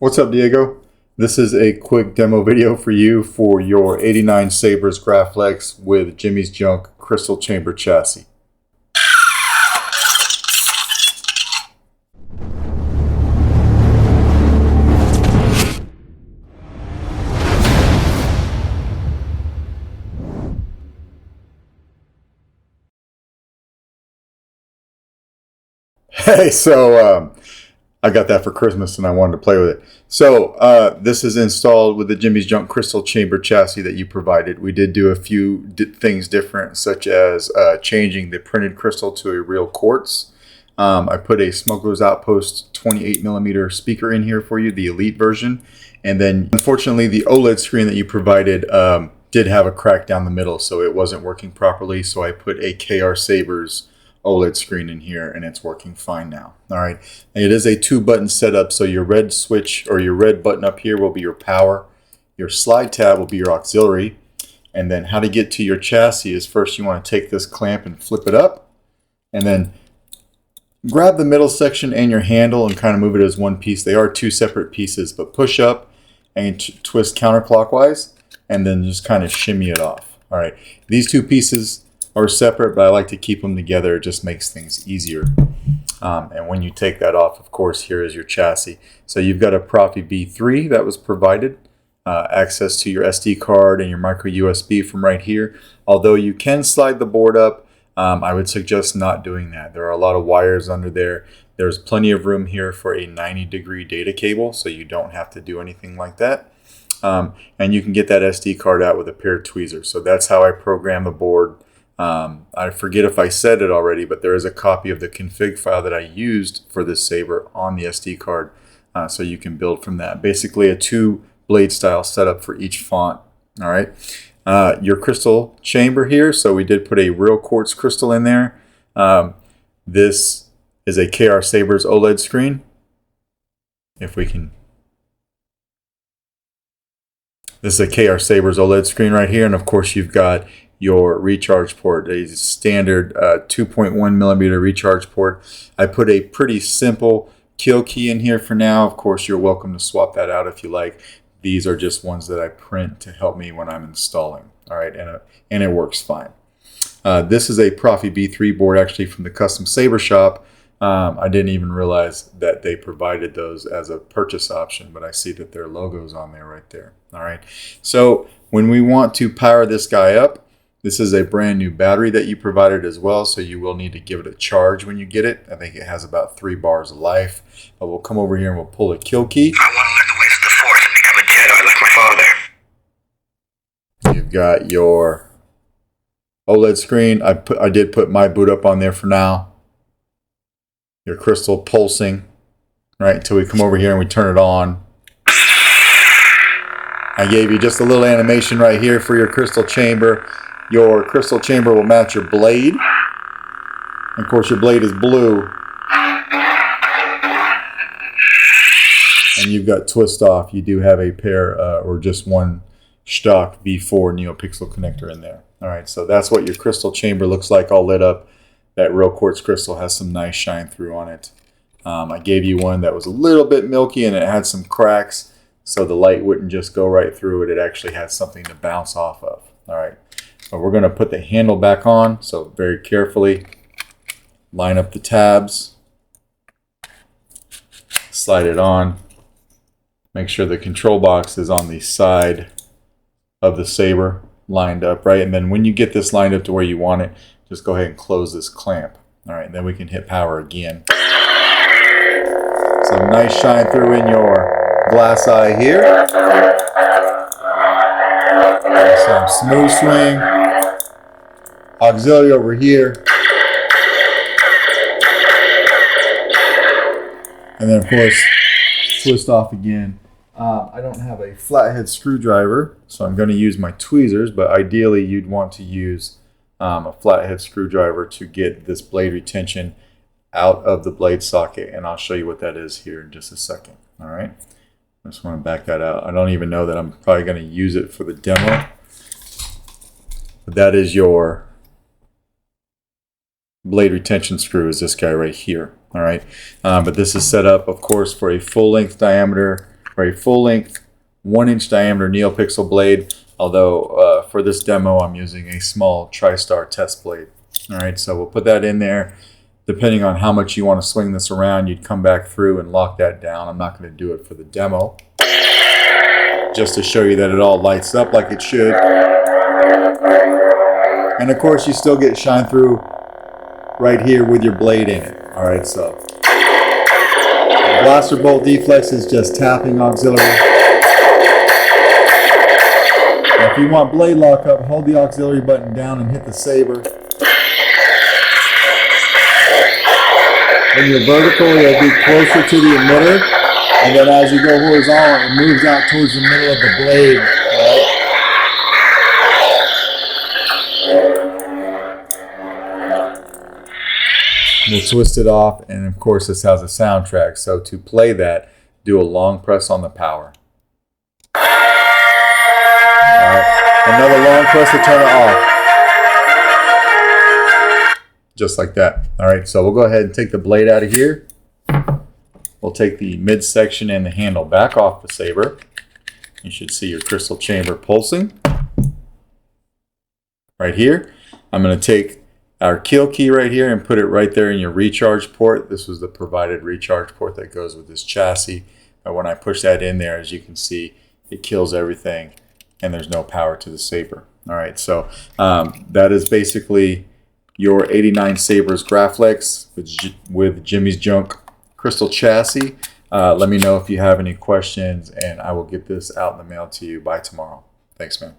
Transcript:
What's up, Diego? This is a quick demo video for you for your 89 Sabers Graflex with Jimmy's Junk Crystal Chamber chassis. Hey, I got that for Christmas and I wanted to play with it. This is installed with the Jimmy's Junk Crystal Chamber chassis that you provided. We did do a few things different, such as changing the printed crystal to a real quartz. I put a Smuggler's Outpost 28mm speaker in here for you, the Elite version. And then, unfortunately, the OLED screen that you provided did have a crack down the middle, so it wasn't working properly. So I put a KR Sabers OLED screen in here and it's working fine now. All right, and it is a 2-button setup, so your red switch or your red button up here will be your power, your slide tab will be your auxiliary, and then how to get to your chassis is first you want to take this clamp and flip it up, and then grab the middle section and your handle and kind of move it as one piece. They are two separate pieces, but push up and twist counterclockwise and then just kind of shimmy it off. All right, these two pieces are separate, but I like to keep them together. It just makes things easier. And when you take that off, of course, here is your chassis. So you've got a Proffie B3 that was provided, access to your SD card and your micro USB from right here. Although you can slide the board up, I would suggest not doing that. There are a lot of wires under there. There's plenty of room here for a 90-degree data cable, so you don't have to do anything like that. And you can get that SD card out with a pair of tweezers. So that's how I program the board. I forget if I said it already, but there is a copy of the config file that I used for this saber on the SD card, so you can build from that. Basically a 2-blade style setup for each font. All right, your crystal chamber here, so we did put a real quartz crystal in there. This is a KR Sabers OLED screen. If we can, this is a KR Sabers OLED screen right here, and of course you've got your recharge port, a standard 2.1mm recharge port. I put a pretty simple kill key in here for now. Of course, you're welcome to swap that out if you like. These are just ones that I print to help me when I'm installing. All right, and it works fine. This is a Proffie B3 board, actually from the Custom Saber shop. I didn't even realize that they provided those as a purchase option, but I see that their logo's on there right there. All right, so when we want to power this guy up, this is a brand new battery that you provided as well, so you will need to give it a charge when you get it. I think it has about 3 bars of life. But we'll come over here and we'll pull a kill key. I want to learn the ways of the Force and become a Jedi like my father. You've got your OLED screen. I did put my boot up on there for now. Your crystal pulsing, right, until we come over here and we turn it on. I gave you just a little animation right here for your crystal chamber. Your crystal chamber will match your blade. And of course, your blade is blue. And you've got twist off. You do have a pair or just one stock V4 Neopixel connector in there. All right, so that's what your crystal chamber looks like, all lit up. That real quartz crystal has some nice shine through on it. I gave you one that was a little bit milky and it had some cracks, so the light wouldn't just go right through it. It actually had something to bounce off of. All right. But we're going to put the handle back on, so very carefully line up the tabs, slide it on, make sure the control box is on the side of the saber lined up, right? And then when you get this lined up to where you want it, just go ahead and close this clamp. All right, and then we can hit power again. So nice shine through in your glass eye here. Some smooth swing, auxiliary over here, and then of course twist off again. I don't have a flathead screwdriver, so I'm going to use my tweezers, but ideally you'd want to use a flathead screwdriver to get this blade retention out of the blade socket, and I'll show you what that is here in just a second. All right, I just want to back that out. I don't even know that I'm probably going to use it for the demo. But that is your blade retention screw, is this guy right here. All right, but this is set up, of course, for a full length diameter for a full-length 1-inch diameter Neopixel blade, although for this demo I'm using a small TriStar test blade. All right, so we'll put that in there. Depending on how much you want to swing this around, you'd come back through and lock that down. I'm not going to do it for the demo, just to show you that it all lights up like it should. And of course, you still get shine through right here with your blade in it. All right, so the blaster bolt deflex is just tapping auxiliary. Now, if you want blade lockup, hold the auxiliary button down and hit the saber. When you're vertical, you'll be closer to the emitter, and then as you go horizontal, it moves out towards the middle of the blade. Right? We'll twist it off, and of course this has a soundtrack, so to play that, do a long press on the power. Alright, another long press to turn it off. Just like that. All right, so we'll go ahead and take the blade out of here. We'll take the midsection and the handle back off the saber. You should see your crystal chamber pulsing. Right here, I'm going to take our kill key right here and put it right there in your recharge port. This was the provided recharge port that goes with this chassis. But when I push that in there, as you can see, it kills everything and there's no power to the saber. All right, so that is basically your 89 Sabers Graflex with Jimmy's Junk crystal chassis. Let me know if you have any questions, and I will get this out in the mail to you by tomorrow. Thanks, man.